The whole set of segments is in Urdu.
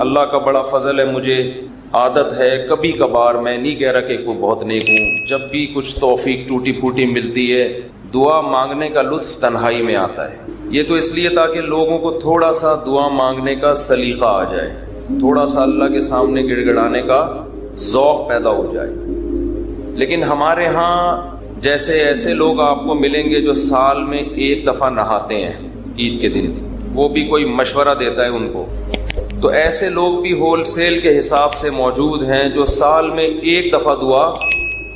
اللہ کا بڑا فضل ہے، مجھے عادت ہے کبھی کبھار، میں نہیں کہہ رہا کہ کوئی بہت نیک ہوں، جب بھی کچھ توفیق ٹوٹی پھوٹی ملتی ہے دعا مانگنے کا لطف تنہائی میں آتا ہے۔ یہ تو اس لیے تاکہ لوگوں کو تھوڑا سا دعا مانگنے کا سلیقہ آ جائے، تھوڑا سا اللہ کے سامنے گڑ گڑانے کا ذوق پیدا ہو جائے۔ لیکن ہمارے ہاں جیسے ایسے لوگ آپ کو ملیں گے جو سال میں ایک دفعہ نہاتے ہیں عید کے دن، وہ بھی کوئی مشورہ دیتا ہے ان کو، تو ایسے لوگ بھی ہول سیل کے حساب سے موجود ہیں جو سال میں ایک دفعہ دعا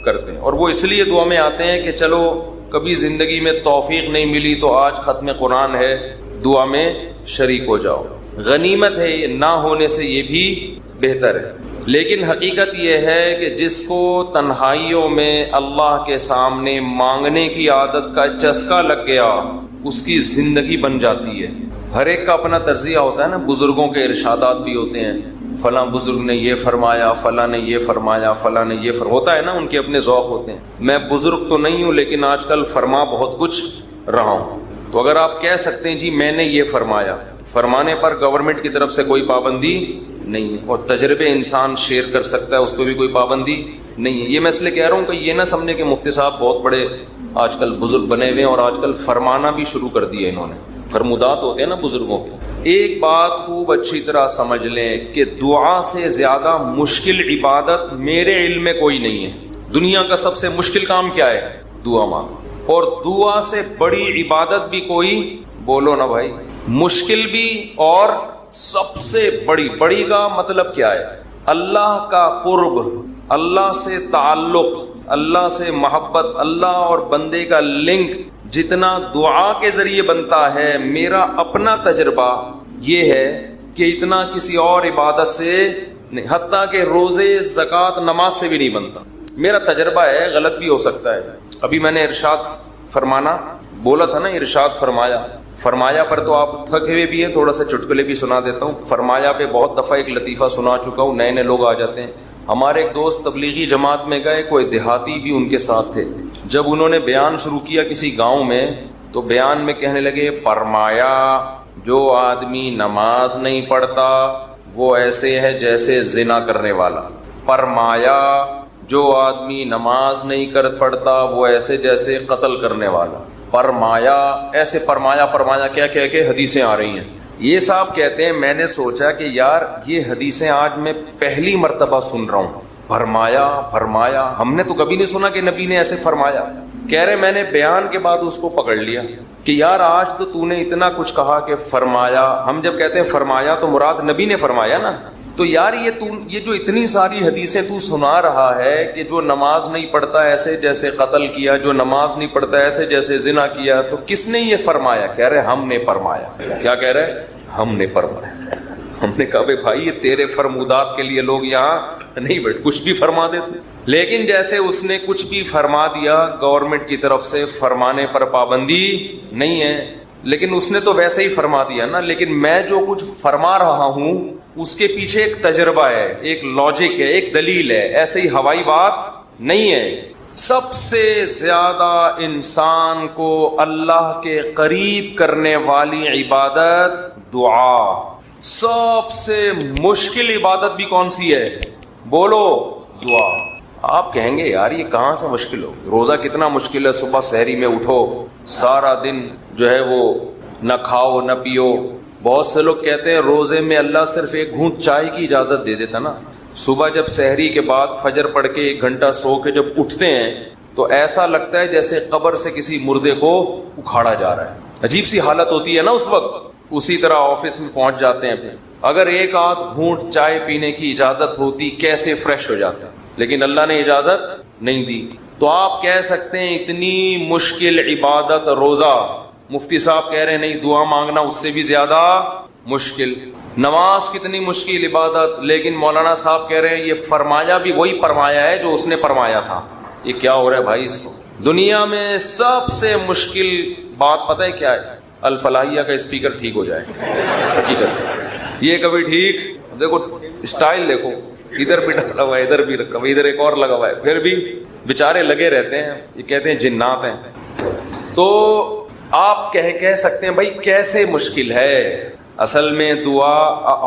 کرتے ہیں، اور وہ اس لیے دعا میں آتے ہیں کہ چلو کبھی زندگی میں توفیق نہیں ملی تو آج ختم قرآن ہے، دعا میں شریک ہو جاؤ۔ غنیمت ہے، یہ نہ ہونے سے یہ بھی بہتر ہے۔ لیکن حقیقت یہ ہے کہ جس کو تنہائیوں میں اللہ کے سامنے مانگنے کی عادت کا چسکا لگ گیا اس کی زندگی بن جاتی ہے۔ ہر ایک کا اپنا تجزیہ ہوتا ہے نا، بزرگوں کے ارشادات بھی ہوتے ہیں، فلاں بزرگ نے یہ فرمایا، فلاں نے یہ فرمایا، فلاں نے یہ ہوتا ہے نا، ان کے اپنے ذوق ہوتے ہیں۔ میں بزرگ تو نہیں ہوں لیکن آج کل فرما بہت کچھ رہا ہوں، تو اگر آپ کہہ سکتے ہیں جی میں نے یہ فرمایا، فرمانے پر گورنمنٹ کی طرف سے کوئی پابندی نہیں ہے، اور تجربے انسان شیئر کر سکتا ہے، اس پہ بھی کوئی پابندی نہیں ہے۔ یہ میں اس لیے کہہ رہا ہوں کہ یہ نہ سمجھے کہ مفتی صاحب بہت بڑے آج کل بزرگ بنے ہوئے ہیں اور آج کل فرمانا بھی شروع کر دیا انہوں نے، فرمودات ہوتے ہیں نا بزرگوں کے۔ ایک بات خوب اچھی طرح سمجھ لیں کہ دعا سے زیادہ مشکل عبادت میرے علم میں کوئی نہیں ہے۔ دنیا کا سب سے مشکل کام کیا ہے؟ دعا مانگنا۔ اور دعا سے بڑی عبادت بھی کوئی، بولو نا بھائی، مشکل بھی اور سب سے بڑی کا مطلب کیا ہے؟ اللہ کا قرب، اللہ سے تعلق، اللہ سے محبت، اللہ اور بندے کا لنک جتنا دعا کے ذریعے بنتا ہے، میرا اپنا تجربہ یہ ہے کہ اتنا کسی اور عبادت سے نہیں، حتیٰ کہ روزے، زکوٰۃ، نماز سے بھی نہیں بنتا۔ میرا تجربہ ہے، غلط بھی ہو سکتا ہے۔ ابھی میں نے ارشاد فرمانا بولا تھا نا، ارشاد فرمایا پر تو آپ تھکے ہوئے بھی ہیں، تھوڑا سا چٹکلے بھی سنا دیتا ہوں۔ فرمایا پہ بہت دفعہ ایک لطیفہ سنا چکا ہوں، نئے لوگ آ جاتے ہیں۔ ہمارے ایک دوست تبلیغی جماعت میں گئے، کوئی دیہاتی بھی ان کے ساتھ تھے۔ جب انہوں نے بیان شروع کیا کسی گاؤں میں، تو بیان میں کہنے لگے، فرمایا جو آدمی نماز نہیں پڑھتا وہ ایسے ہے جیسے زنا کرنے والا، فرمایا جو آدمی نماز نہیں پڑھتا وہ ایسے جیسے قتل کرنے والا، فرمایا ایسے فرمایا کیا کہہ کے حدیثیں آ رہی ہیں۔ یہ صاحب کہتے ہیں میں نے سوچا کہ یار یہ حدیثیں آج میں پہلی مرتبہ سن رہا ہوں، فرمایا ہم نے تو کبھی نہیں سنا کہ نبی نے ایسے فرمایا۔ کہہ رہے میں نے بیان کے بعد اس کو پکڑ لیا کہ یار آج تو نے اتنا کچھ کہا کہ فرمایا، ہم جب کہتے ہیں فرمایا تو مراد نبی نے فرمایا نا، تو یار یہ جو اتنی ساری حدیثیں تو سنا رہا ہے کہ جو نماز نہیں پڑھتا ایسے جیسے قتل کیا، جو نماز نہیں پڑھتا ایسے جیسے زنا کیا، تو کس نے یہ فرمایا؟ کہہ رہے ہم نے فرمایا۔ کیا کہہ رہے؟ ہم نے فرمایا۔ ہم نے کہا بھائی یہ تیرے فرمودات کے لیے لوگ یہاں نہیں بیٹھے، کچھ بھی فرما دیتے۔ لیکن جیسے اس نے کچھ بھی فرما دیا، گورنمنٹ کی طرف سے فرمانے پر پابندی نہیں ہے، لیکن اس نے تو ویسے ہی فرما دیا نا۔ لیکن میں جو کچھ فرما رہا ہوں اس کے پیچھے ایک تجربہ ہے، ایک لاجک ہے، ایک دلیل ہے، ایسے ہی ہوائی بات نہیں ہے۔ سب سے زیادہ انسان کو اللہ کے قریب کرنے والی عبادت دعا۔ سب سے مشکل عبادت بھی کون سی ہے؟ بولو، دعا۔ آپ کہیں گے یار یہ کہاں سے مشکل ہو؟ روزہ کتنا مشکل ہے، صبح سحری میں اٹھو، سارا دن جو ہے وہ نہ کھاؤ نہ پیو۔ بہت سے لوگ کہتے ہیں روزے میں اللہ صرف ایک گھونٹ چائے کی اجازت دے دیتا نا۔ صبح جب سحری کے بعد فجر پڑھ کے 1 گھنٹہ سو کے جب اٹھتے ہیں تو ایسا لگتا ہے جیسے قبر سے کسی مردے کو اکھاڑا جا رہا ہے، عجیب سی حالت ہوتی ہے نا اس وقت۔ اسی طرح آفس میں پہنچ جاتے ہیں، اگر ایک آدھ گھونٹ چائے پینے کی اجازت ہوتی کیسے فریش ہو جاتا، لیکن اللہ نے اجازت نہیں دی۔ تو آپ کہہ سکتے ہیں اتنی مشکل عبادت روزہ، مفتی صاحب کہہ رہے ہیں نہیں دعا مانگنا اس سے بھی زیادہ مشکل۔ نماز کتنی مشکل عبادت، لیکن مولانا صاحب کہہ رہے ہیں یہ فرمایا بھی وہی فرمایا ہے جو اس نے فرمایا تھا۔ یہ کیا ہو رہا ہے بھائی؟ اس کو دنیا میں سب سے مشکل بات پتہ ہے کیا ہے؟ الفلاحیہ کا اسپیکر ٹھیک ہو جائے۔ حقیقت یہ کبھی ٹھیک، دیکھو اسٹائل دیکھو، ادھر بھی ڈالا ہوا ہے، ادھر بھی رکھا ہوا ہے، ادھر ایک اور لگا ہوا ہے، پھر بھی بیچارے لگے رہتے ہیں۔ یہ کہتے ہیں جنات ہیں۔ تو آپ کہہ سکتے ہیں بھائی کیسے مشکل ہے؟ اصل میں دعا،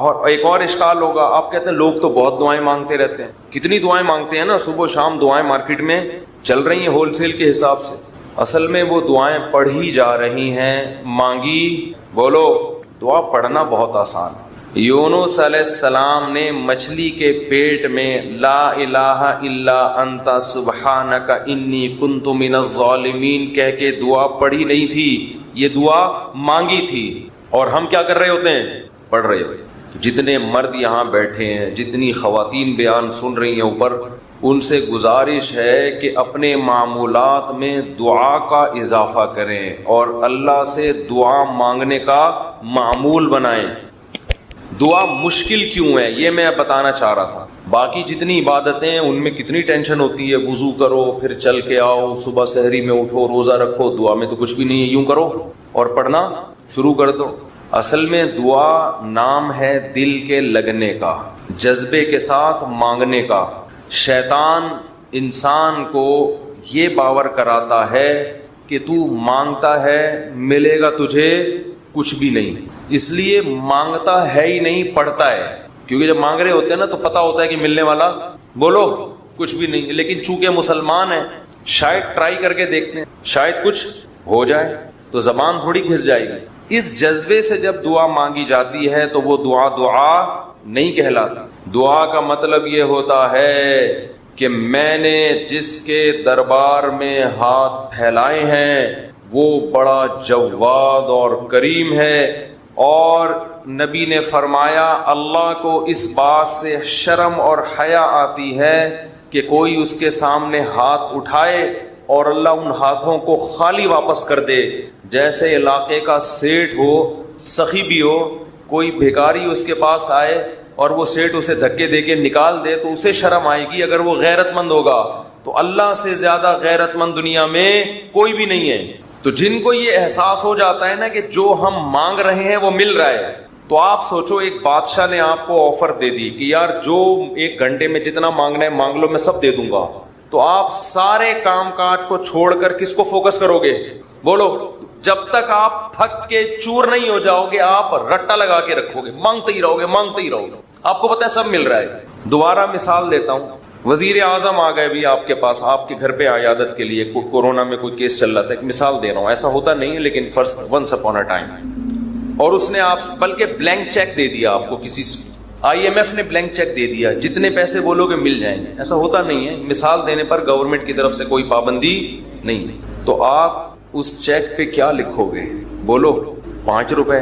اور ایک اور اشکال ہوگا، آپ کہتے ہیں لوگ تو بہت دعائیں مانگتے رہتے ہیں، کتنی دعائیں مانگتے ہیں نا، صبح شام دعائیں مارکیٹ میں چل رہی ہیں ہول سیل کے حساب سے۔ اصل میں وہ دعائیں پڑھی جا رہی ہیں، مانگی، بولو، دعا پڑھنا بہت آسان ہے۔ یونس علیہ السلام نے مچھلی کے پیٹ میں لا الہ الا انت سبحانک انی کنت من الظالمین کہہ کے دعا پڑھی نہیں تھی، یہ دعا مانگی تھی۔ اور ہم کیا کر رہے ہوتے ہیں؟ پڑھ رہے ہوتے ہیں۔ جتنے مرد یہاں بیٹھے ہیں، جتنی خواتین بیان سن رہی ہیں اوپر، ان سے گزارش ہے کہ اپنے معمولات میں دعا کا اضافہ کریں اور اللہ سے دعا مانگنے کا معمول بنائیں۔ دعا مشکل کیوں ہے یہ میں بتانا چاہ رہا تھا۔ باقی جتنی عبادتیں ہیں ان میں کتنی ٹینشن ہوتی ہے، وضو کرو، پھر چل کے آؤ، صبح سحری میں اٹھو، روزہ رکھو، دعا میں تو کچھ بھی نہیں ہے، یوں کرو اور پڑھنا شروع کر دو۔ اصل میں دعا نام ہے دل کے لگنے کا، جذبے کے ساتھ مانگنے کا۔ شیطان انسان کو یہ باور کراتا ہے کہ تو مانگتا ہے ملے گا تجھے کچھ بھی نہیں، اس لیے مانگتا ہے ہی نہیں، پڑھتا ہے۔ کیونکہ جب مانگ رہے ہوتے ہیں نا تو پتا ہوتا ہے کہ ملنے والا، بولو، کچھ بھی نہیں، لیکن چونکہ مسلمان ہیں شاید ٹرائی کر کے دیکھتے ہیں، شاید کچھ ہو جائے، تو زبان تھوڑی گھس جائے گی۔ اس جذبے سے جب دعا مانگی جاتی ہے تو وہ دعا نہیں کہلاتی۔ دعا کا مطلب یہ ہوتا ہے کہ میں نے جس کے دربار میں ہاتھ پھیلائے ہیں وہ بڑا جواد اور کریم ہے، اور نبی نے فرمایا اللہ کو اس بات سے شرم اور حیا آتی ہے کہ کوئی اس کے سامنے ہاتھ اٹھائے اور اللہ ان ہاتھوں کو خالی واپس کر دے۔ جیسے علاقے کا سیٹھ ہو، سخی بھی ہو، کوئی بھیکاری اس کے پاس آئے اور وہ سیٹھ اسے دھکے دے کے نکال دے تو اسے شرم آئے گی اگر وہ غیرت مند ہوگا۔ تو اللہ سے زیادہ غیرت مند دنیا میں کوئی بھی نہیں ہے۔ تو جن کو یہ احساس ہو جاتا ہے نا کہ جو ہم مانگ رہے ہیں وہ مل رہا ہے، تو آپ سوچو ایک بادشاہ نے آپ کو آفر دے دی کہ یار جو 1 گھنٹے میں جتنا مانگنا ہے مانگ لو، میں سب دے دوں گا، تو آپ سارے کام کاج کو چھوڑ کر کس کو فوکس کرو گے؟ بولو۔ جب تک آپ تھک کے چور نہیں ہو جاؤ گے آپ رٹا لگا کے رکھو گے، مانگتے ہی رہو گے، مانگتے ہی رہو گے۔ آپ کو پتہ ہے سب مل رہا ہے۔ دوبارہ مثال دیتا ہوں، وزیر اعظم آ گئے بھی آپ کے پاس، آپ کے گھر پہ عیادت کے لیے، کورونا میں کوئی کیس چل رہا تھا، ایک مثال دے رہا ہوں، ایسا ہوتا نہیں ہے لیکن ونس اپون اے ٹائم، اور اس نے آپ بلکہ بلینک چیک دے دیا آپ کو، کسی IMF نے بلینک چیک دے دیا، جتنے پیسے بولو گے مل جائیں گے۔ ایسا ہوتا نہیں ہے، مثال دینے پر گورنمنٹ کی طرف سے کوئی پابندی نہیں۔ تو آپ اس چیک پہ کیا لکھو گے؟ بولو، 5 روپے،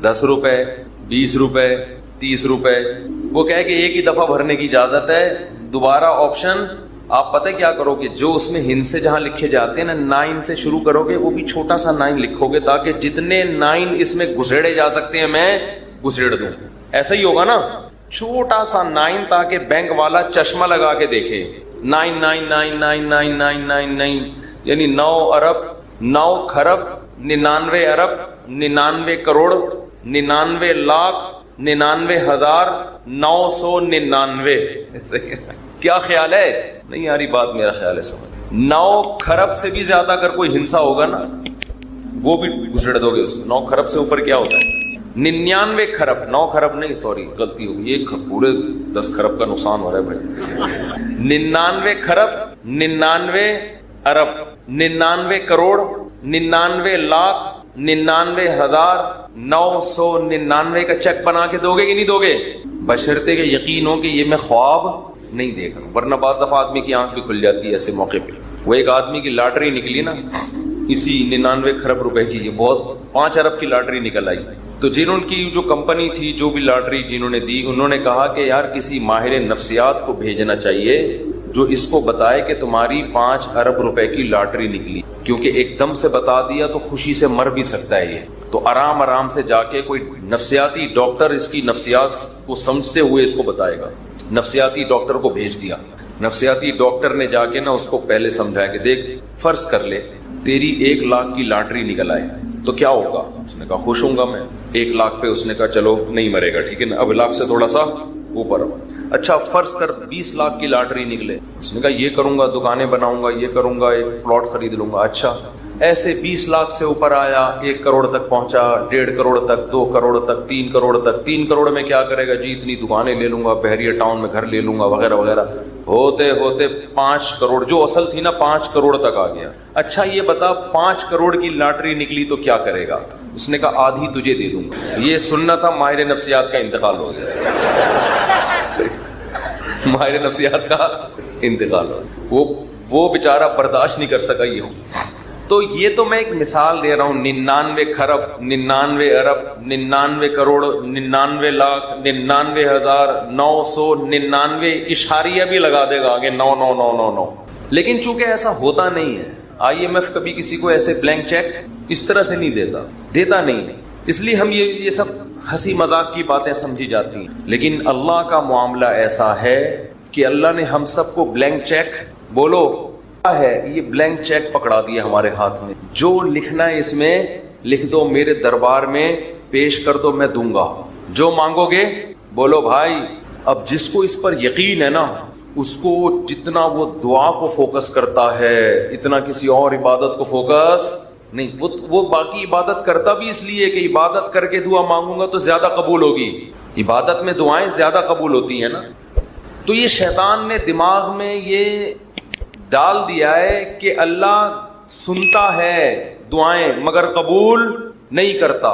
10 روپے، 20 روپے، 30 روپے؟ وہ کہے کہ ایک ہی دفعہ بھرنے کی اجازت ہے، دوبارہ آپشن آپ پتہ کیا کرو گے؟ جو اس میں ہند سے جہاں لکھے جاتے ہیں نا 9 سے شروع کرو گے، وہ بھی چھوٹا سا 9 لکھو گے تاکہ جتنے 9 اس میں گھسیڑے جا سکتے ہیں میں گھسیڑ دوں۔ ایسا ہی ہوگا نا، چھوٹا سا 9 تاکہ بینک والا چشمہ لگا کے دیکھے، 9999999 یعنی 9 ارب 9 کھرب 99 ارب 99 کروڑ 99 لاکھ 99,999۔ کیا خیال ہے؟ نہیں آ رہی بات، میرا خیال ہے سمجھ۔ 9 کھرب سے بھی زیادہ اگر کوئی ہنسا ہوگا نا وہ بھی گھسڑ دو گے اس میں۔ 9 کھرب سے اوپر کیا ہوتا ہے؟ 99 کھرب، 9 کھرب نہیں، سوری غلطی ہوگی، یہ پورے 10 کھرب کا نقصان ہو رہا ہے بھائی۔ 99 کھرب 99 ارب 99 کروڑ 99 لاکھ 99,999 کا چیک بنا کے دو گے کہ نہیں دو گے؟ بشرطے کہ یقین ہو کہ یہ میں خواب نہیں دیکھ رہا ہوں، ورنہ بعض دفعہ آدمی کی آنکھ بھی کھل جاتی ہے ایسے موقع پہ۔ وہ ایک آدمی کی لاٹری نکلی نا اسی 99 کھرب روپے کی، یہ بہت 5 ارب کی لاٹری نکل آئی۔ تو جنہوں کی جو کمپنی تھی، جو بھی لاٹری جنہوں نے دی، انہوں نے کہا کہ یار کسی ماہر نفسیات کو بھیجنا چاہیے جو اس کو بتائے کہ تمہاری 5 ارب روپے کی لاٹری نکلی، کیونکہ ایک دم سے بتا دیا تو خوشی سے مر بھی سکتا ہے یہ۔ تو آرام آرام سے جا کے کوئی نفسیاتی ڈاکٹر اس کی نفسیات کو سمجھتے ہوئے اس کو بتائے گا۔ نفسیاتی ڈاکٹر کو بھیج دیا، نفسیاتی ڈاکٹر نے جا کے نا اس کو پہلے سمجھایا کہ دیکھ فرض کر لے تیری 1 لاکھ کی لاٹری نکل آئے تو کیا ہوگا؟ اس نے کہا خوش ہوں گا میں۔ 1 لاکھ پہ اس نے کہا چلو نہیں مرے گا، ٹھیک ہے نا، اب لاکھ سے تھوڑا سا اوپر۔ اچھا فرض کر 20 لاکھ کی لاٹری نکلے، اس نے کہا یہ کروں گا، دکانیں بناؤں گا، یہ کروں گا، ایک پلاٹ خرید لوں گا۔ اچھا ایسے 20 لاکھ سے اوپر آیا، 1 کروڑ تک پہنچا، 1.5 کروڑ تک، 2 کروڑ تک، 3 کروڑ تک۔ 3 کروڑ میں کیا کرے گا جی؟ اتنی دکانیں لے لوں گا، بحریہ ٹاؤن میں گھر لے لوں گا، وغیرہ وغیرہ۔ ہوتے ہوتے 5 کروڑ، جو اصل تھی نا 5 کروڑ تک آ گیا۔ اچھا یہ بتا 5 کروڑ کی لاٹری نکلی تو کیا کرے گا؟ اس نے کہا آدھی تجھے دے دوں گا۔ یہ سننا تھا، ماہر نفسیات کا انتقال ہو گیا۔ ماہر نفسیات کا انتقال ہو، وہ بیچارہ برداشت نہیں کر سکا یہ۔ تو یہ تو میں ایک مثال دے رہا ہوں۔ 99 کھرب، 99 ارب، 99 کروڑ، 99 لاکھ، 99,999 اشاریہ بھی لگا دے گا آگے 9999۔ لیکن چونکہ ایسا ہوتا نہیں ہے، IMF کبھی کسی کو ایسے بلینک چیک اس طرح سے نہیں دیتا نہیں ہے، اس لیے ہم یہ سب ہنسی مذاق کی باتیں سمجھی جاتی ہیں۔ لیکن اللہ کا معاملہ ایسا ہے کہ اللہ نے ہم سب کو بلینک چیک، بولو ہے، یہ بلینک چیک پکڑا دیا ہمارے ہاتھ میں۔ جو لکھنا ہے اس میں لکھ دو، میرے دربار میں پیش کر دو، میں دوں گا جو مانگو گے۔ بولو بھائی، اب جس کو اس پر یقین ہے نا، اس کو جتنا وہ دعا کو فوکس کرتا ہے اتنا کسی اور عبادت کو فوکس نہیں۔ وہ باقی عبادت کرتا بھی اس لیے کہ عبادت کر کے دعا مانگوں گا تو زیادہ قبول ہوگی، عبادت میں دعائیں زیادہ قبول ہوتی ہیں نا۔ تو یہ شیطان نے دماغ میں یہ ڈال دیا ہے کہ اللہ سنتا ہے دعائیں مگر قبول نہیں کرتا،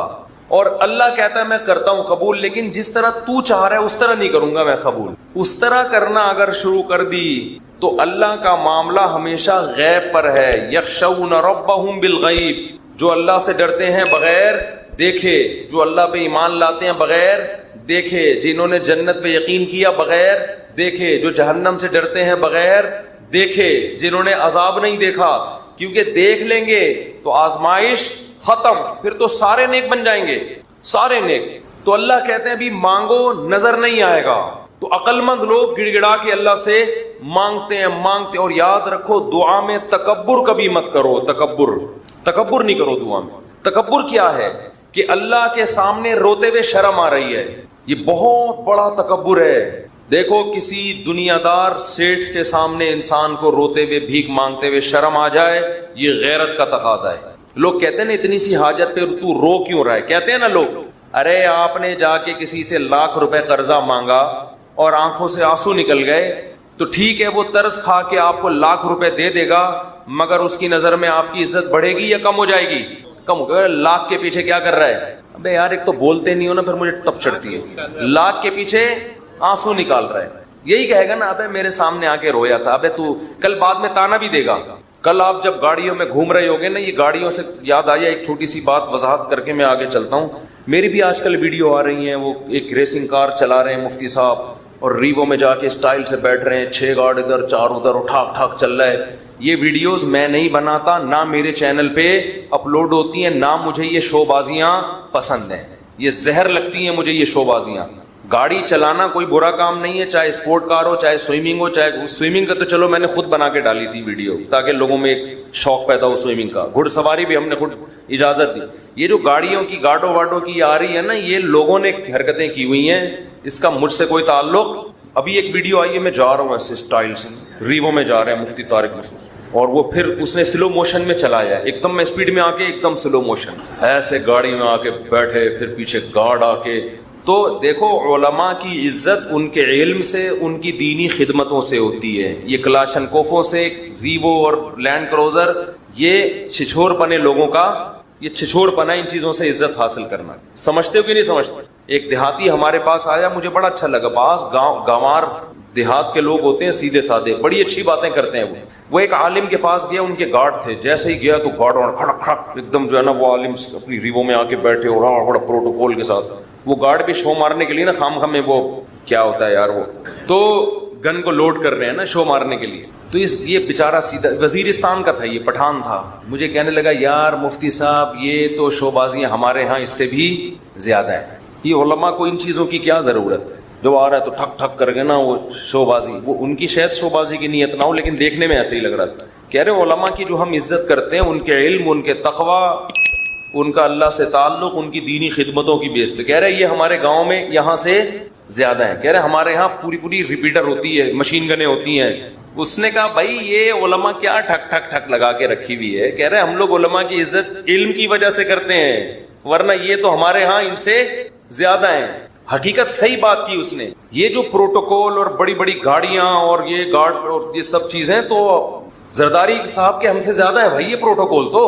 اور اللہ کہتا ہے میں کرتا ہوں قبول، لیکن جس طرح تو چاہ رہا ہے اس طرح نہیں کروں گا میں قبول۔ اس طرح کرنا اگر شروع کر دی تو اللہ کا معاملہ ہمیشہ غیب پر ہے۔ یخشون ربہم بالغیب، جو اللہ سے ڈرتے ہیں بغیر دیکھے، جو اللہ پہ ایمان لاتے ہیں بغیر دیکھے، جنہوں نے جنت پہ یقین کیا بغیر دیکھے، جو جہنم سے ڈرتے ہیں بغیر دیکھے، جنہوں نے عذاب نہیں دیکھا، کیونکہ دیکھ لیں گے تو آزمائش ختم، پھر تو سارے نیک بن جائیں گے، سارے نیک۔ تو اللہ کہتے ہیں ابھی مانگو، نظر نہیں آئے گا۔ تو عقل مند لوگ گڑ گڑا کے اللہ سے مانگتے ہیں۔ اور یاد رکھو دعا میں تکبر کبھی مت کرو، تکبر نہیں کرو دعا میں۔ تکبر کیا ہے؟ کہ اللہ کے سامنے روتے ہوئے شرم آ رہی ہے، یہ بہت بڑا تکبر ہے۔ دیکھو کسی دنیا دار سیٹھ کے سامنے انسان کو روتے ہوئے بھیک مانگتے ہوئے شرم آ جائے، یہ غیرت کا تقاضا ہے۔ لوگ کہتے ہیں نا اتنی سی حاجت پہ تو رو کیوں رہا ہے؟ کہتے ہیں نا لوگ، ارے آپ نے جا کے کسی سے لاکھ روپے قرضہ مانگا اور آنکھوں سے آنسو نکل گئے تو ٹھیک ہے، وہ ترس کھا کے آپ کو لاکھ روپے دے دے گا، مگر اس کی نظر میں آپ کی عزت بڑھے گی یا کم ہو جائے گی؟ کم ہو گیا۔ لاکھ کے پیچھے کیا کر رہا ہے؟ ابے یار ایک تو بولتے نہیں ہو نا، پھر مجھے تپ چڑھتی ہے۔ لاکھ کے پیچھے آنسو نکال رہا ہے، یہی کہے گا نا ابے میرے سامنے آ کے رویا تھا، ابے تو کل بعد میں تانا بھی دے گا۔ کل آپ جب گاڑیوں میں گھوم رہے ہوگے نا، یہ گاڑیوں سے یاد آیا ایک چھوٹی سی بات وضاحت کر کے میں آگے چلتا ہوں۔ میری بھی آج کل ویڈیو آ رہی ہیں، وہ ایک ریسنگ کار چلا رہے ہیں مفتی صاحب، اور ریوو میں جا کے اسٹائل سے بیٹھ رہے ہیں، 6 گارڈ ادھر 4 ادھر، ٹھاک ٹھاک چل رہا ہے۔ یہ ویڈیوز میں نہیں بناتا، نہ میرے چینل پہ اپلوڈ ہوتی ہیں، نہ مجھے یہ شو بازیاں پسند ہیں، یہ زہر لگتی ہیں مجھے یہ شو بازیاں۔ گاڑی چلانا کوئی برا کام نہیں ہے، چاہے اسپورٹ کار ہو، چاہے سوئمنگ ہو، چاہے سوئمنگ کا تو چلو میں نے خود بنا کے ڈالی تھی ویڈیو تاکہ لوگوں میں ایک شوق پیدا ہو سوئمنگ کا۔ گھڑ سواری بھی ہم نے خود اجازت دی۔ یہ جو گاڑیوں کی گاڈوں واڈوں کی آ رہی ہے نا، یہ لوگوں نے حرکتیں کی ہوئی ہیں، اس کا مجھ سے کوئی تعلق۔ ابھی ایک ویڈیو آئی ہے، میں جا رہا ہوں ایسے اسٹائل سے، ریوو میں جا رہے ہیں مفتی طارق مسعود، اور وہ پھر اس نے سلو موشن میں چلایا، ایک دم میں اسپیڈ میں آ کے ایک دم سلو موشن، ایسے گاڑی میں آ کے بیٹھے، پھر پیچھے گارڈ آ کے۔ تو دیکھو علماء کی عزت ان کے علم سے، ان کی دینی خدمتوں سے ہوتی ہے۔ یہ کلاشن کوفوں سے، ریوو اور لینڈ کروزر، یہ چھچور پنے لوگوں کا، یہ چھچور پنا ان چیزوں سے عزت حاصل کرنا۔ سمجھتے ہو کہ نہیں سمجھتے؟ ایک دیہاتی ہمارے پاس آیا، مجھے بڑا اچھا لگا۔ بعض گاوار دیہات کے لوگ ہوتے ہیں سیدھے سادے، بڑی اچھی باتیں کرتے ہیں۔ وہ ایک عالم کے پاس گیا، ان کے گارڈ تھے، جیسے ہی گیا تو گارڈ اور کھڑک کھڑک ایک دم جو ہے نا، وہ عالم اپنی ریوو میں آ کے بیٹھے اور بڑا پروٹوکول کے ساتھ۔ وہ گارڈ بھی شو مارنے کے لیے نا، خام خام میں وہ کیا ہوتا ہے یار، وہ تو گن کو لوڈ کر رہے ہیں نا شو مارنے کے لیے۔ تو یہ بیچارہ سیدھا وزیرستان کا تھا، یہ پٹھان تھا۔ مجھے کہنے لگا یار مفتی صاحب، یہ تو شو بازیاں ہمارے ہاں اس سے بھی زیادہ ہیں، یہ علماء کو ان چیزوں کی کیا ضرورت ہے؟ جو آ رہا ہے تو ٹھک ٹھک کر کے نا وہ شو بازی، وہ ان کی شاید شو بازی کی نیت نہ ہو، لیکن دیکھنے میں ایسے ہی لگ رہا تھا۔ کہہ رہے علماء کی جو ہم عزت کرتے ہیں، ان کے علم، ان کے تقوی، ان کا اللہ سے تعلق، ان کی دینی خدمتوں کی بیس پہ، کہہ رہے یہ ہمارے گاؤں میں یہاں سے زیادہ ہیں. کہہ رہے ہمارے ہاں پوری پوری ریپیٹر ہوتی ہے, مشین گنیں ہوتی ہیں. اس نے کہا بھائی یہ علماء کیا ٹھک ٹھک ٹھک لگا کے رکھی ہوئی ہے. کہہ رہے ہم لوگ علماء کی عزت علم کی وجہ سے کرتے ہیں, ورنہ یہ تو ہمارے ہاں ان سے زیادہ ہیں. حقیقت صحیح بات کی اس نے. یہ جو پروٹوکول اور بڑی بڑی گاڑیاں اور یہ گارڈ اور یہ سب چیزیں تو زرداری صاحب کے ہم سے زیادہ ہے بھائی یہ پروٹوکول تو.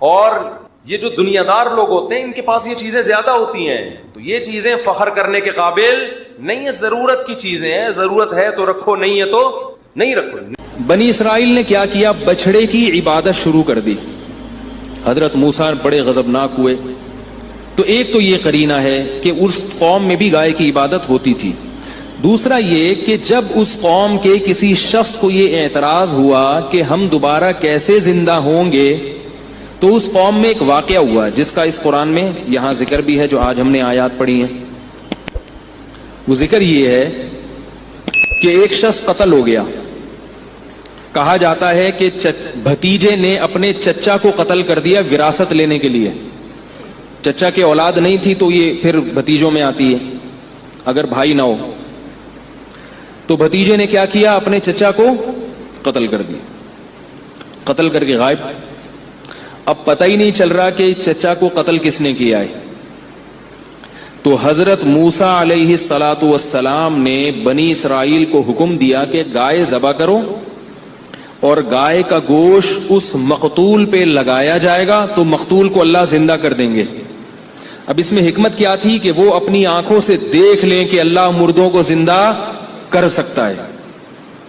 اور یہ جو دنیا دار لوگ ہوتے ہیں ان کے پاس یہ چیزیں زیادہ ہوتی ہیں. تو یہ چیزیں فخر کرنے کے قابل نہیں ہے, ضرورت کی چیزیں ہیں. ضرورت ہے تو رکھو, نہیں ہے تو نہیں رکھو. بنی اسرائیل نے کیا کیا؟ بچڑے کی عبادت شروع کر دی. حضرت موسیٰ بڑے غضبناک ہوئے. تو ایک تو یہ قرینہ ہے کہ اس قوم میں بھی گائے کی عبادت ہوتی تھی. دوسرا یہ کہ جب اس قوم کے کسی شخص کو یہ اعتراض ہوا کہ ہم دوبارہ کیسے زندہ ہوں گے, تو اس قوم میں ایک واقعہ ہوا جس کا اس قرآن میں یہاں ذکر بھی ہے جو آج ہم نے آیات پڑھی ہیں. وہ ذکر یہ ہے کہ ایک شخص قتل ہو گیا. کہا جاتا ہے کہ بھتیجے نے اپنے چچا کو قتل کر دیا وراثت لینے کے لیے. چچا کی اولاد نہیں تھی تو یہ پھر بھتیجوں میں آتی ہے, اگر بھائی نہ ہو. تو بھتیجے نے کیا کیا؟ اپنے چچا کو قتل کر دیا, قتل کر کے غائب. اب پتہ ہی نہیں چل رہا کہ چچا کو قتل کس نے کیا ہے. تو حضرت موسیٰ علیہ الصلاۃ والسلام نے بنی اسرائیل کو حکم دیا کہ گائے ذبح کرو اور گائے کا گوشت اس مقتول پہ لگایا جائے گا تو مقتول کو اللہ زندہ کر دیں گے. اب اس میں حکمت کیا تھی کہ وہ اپنی آنکھوں سے دیکھ لیں کہ اللہ مردوں کو زندہ کر سکتا ہے.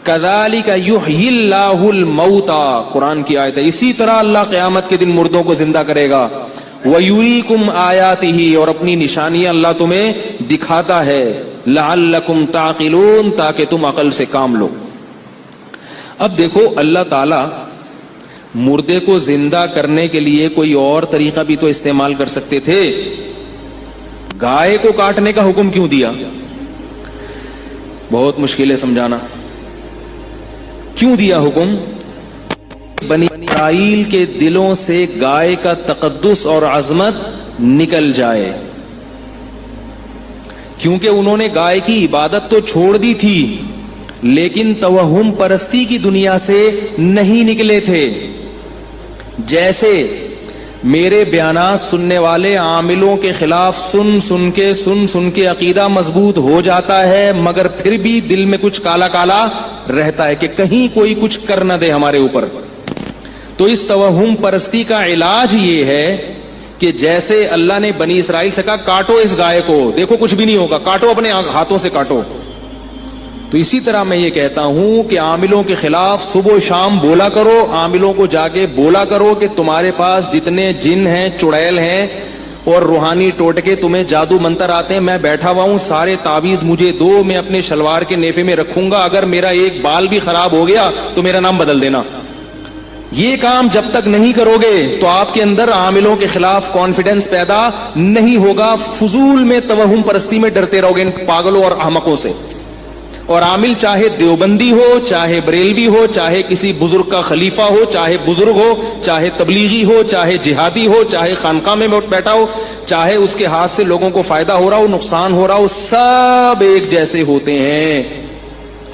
کذالک یحیی اللہ الموتى, قرآن کی آیت ہے. اسی طرح اللہ قیامت کے دن مردوں کو زندہ کرے گا. وَيُرِيكُمْ آیاتہ, اور اپنی نشانیاں اللہ تمہیں دکھاتا ہے. لعلکم تعقلون, تاکہ تم عقل سے کام لو. اب دیکھو اللہ تعالی مردے کو زندہ کرنے کے لیے کوئی اور طریقہ بھی تو استعمال کر سکتے تھے. گائے کو کاٹنے کا حکم کیوں دیا؟ بہت مشکل ہے سمجھانا. کیوں دیا حکم؟ بنی اسرائیل کے دلوں سے گائے کا تقدس اور عظمت نکل جائے, کیونکہ انہوں نے گائے کی عبادت تو چھوڑ دی تھی لیکن توہم پرستی کی دنیا سے نہیں نکلے تھے. جیسے میرے بیانات سننے والے عاملوں کے خلاف سن کے عقیدہ مضبوط ہو جاتا ہے, مگر پھر بھی دل میں کچھ کالا کالا رہتا ہے کہ کہیں کوئی کچھ کر نہ دے ہمارے اوپر. تو اس توہم پرستی کا علاج یہ ہے کہ جیسے اللہ نے بنی اسرائیل سے کہا کاٹو اس گائے کو, دیکھو کچھ بھی نہیں ہوگا, کاٹو اپنے ہاتھوں سے کاٹو. تو اسی طرح میں یہ کہتا ہوں کہ عاملوں کے خلاف صبح و شام بولا کرو, عاملوں کو جا کے بولا کرو کہ تمہارے پاس جتنے جن ہیں, چڑیل ہیں اور روحانی ٹوٹکے تمہیں جادو منتر آتے ہیں, میں بیٹھا ہوا ہوں, سارے تعویذ مجھے دو, میں اپنے شلوار کے نیفے میں رکھوں گا, اگر میرا ایک بال بھی خراب ہو گیا تو میرا نام بدل دینا. یہ کام جب تک نہیں کرو گے تو آپ کے اندر عاملوں کے خلاف کانفیڈنس پیدا نہیں ہوگا. فضول میں توہم پرستی میں ڈرتے رہو گے ان پاگلوں اور احمقوں سے. اور عامل چاہے دیوبندی ہو, چاہے بریلوی ہو, چاہے کسی بزرگ کا خلیفہ ہو, چاہے بزرگ ہو, چاہے تبلیغی ہو, چاہے جہادی ہو, چاہے خانقاہ میں بیٹھا ہو, چاہے اس کے ہاتھ سے لوگوں کو فائدہ ہو رہا ہو, نقصان ہو رہا ہو, سب ایک جیسے ہوتے ہیں.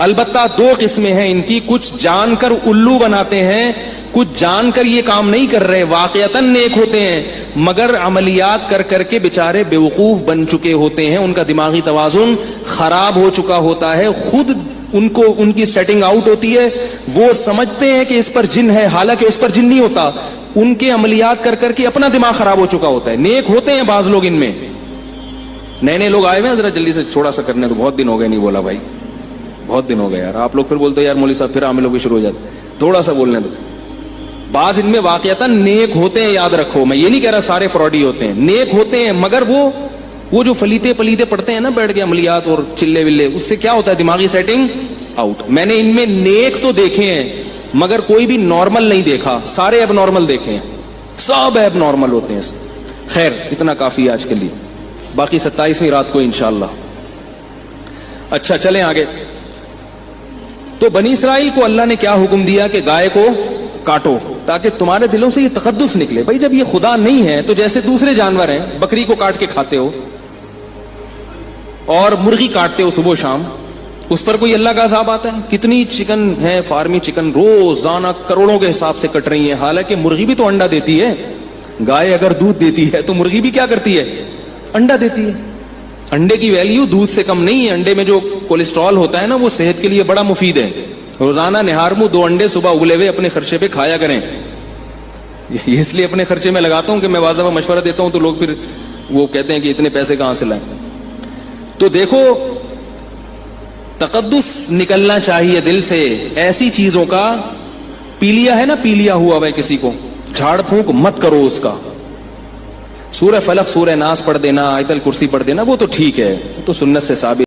البتہ دو قسمیں ہیں ان کی, کچھ جان کر الو بناتے ہیں, کچھ جان کر یہ کام نہیں کر رہے, واقعتاً نیک ہوتے ہیں مگر عملیات کر کر کے بیچارے بیوقوف بن چکے ہوتے ہیں, ان کا دماغی توازن خراب ہو چکا ہوتا ہے, خود ان کو ان کی سیٹنگ آؤٹ ہوتی ہے, وہ سمجھتے ہیں کہ اس پر جن ہے حالانکہ اس پر جن نہیں ہوتا, ان کے عملیات کر کر کے اپنا دماغ خراب ہو چکا ہوتا ہے. نیک ہوتے ہیں بعض لوگ ان میں, نئے لوگ آئے ہوئے ہیں, ذرا جلدی سے چھوڑا سا کرنے, تو بہت دن ہو گئے نہیں بولا بھائی, بہت دن ہو گئے یار. آپ لوگ پھر بولتے یار مولوی صاحب پھر عاملوں بھی شروع ہو جاتے, تھوڑا سا بولنے دو. بعض ان میں واقعتاً نیک ہوتے ہیں, یاد رکھو, میں یہ نہیں کہہ رہا سارے فراڈی ہوتے ہیں, نیک ہوتے ہیں مگر وہ جو فلیتے پلیتے پڑتے ہیں نا بیٹھ کے عملیات اور چلے ولے, اس سے کیا ہوتا ہے دماغی سیٹنگ آؤٹ. میں نے ان میں نیک تو دیکھے ہیں مگر کوئی بھی نارمل نہیں دیکھا, سارے اب نارمل دیکھے ہیں, سب اب نارمل ہوتے ہیں. خیر اتنا کافی آج کے لیے, باقی 27ویں رات کو انشاءاللہ. اچھا چلیں آگے. تو بنی اسرائیل کو اللہ نے کیا حکم دیا کہ گائے کو کاٹو تاکہ تمہارے دلوں سے یہ تقدس نکلے. بھائی جب یہ خدا نہیں ہے تو جیسے دوسرے جانور ہیں, بکری کو کاٹ کے کھاتے ہو, اور مرغی کاٹتے ہو صبح و شام, اس پر کوئی اللہ کا عذاب آتا ہے؟ کتنی چکن ہے, فارمی چکن روزانہ کروڑوں کے حساب سے کٹ رہی ہیں, حالانکہ مرغی بھی تو انڈا دیتی ہے. گائے اگر دودھ دیتی ہے تو مرغی بھی کیا کرتی ہے؟ انڈا دیتی ہے. انڈے کی ویلیو دودھ سے کم نہیں ہے. انڈے میں جو کولیسٹرول ہوتا ہے نا, وہ صحت کے لیے بڑا مفید ہے. روزانہ نہار منہ 2 انڈے صبح ابلے ہوئے اپنے خرچے پہ کھایا کریں. اس لیے اپنے خرچے میں لگاتا ہوں کہ میں واضح مشورہ دیتا ہوں تو لوگ پھر وہ کہتے ہیں کہ اتنے پیسے کہاں سے لائیں. تو دیکھو, تقدس نکلنا چاہیے دل سے. ایسی چیزوں کا پیلیا ہے نا, پیلیا ہوا ہے کسی کو, جھاڑ پھونک مت کرو اس کا. سورہ فلق سورہ ناس پڑھ دینا, آیت الکرسی پڑھ دینا, وہ تو ٹھیک ہے, وہ تو سنت سے ثابت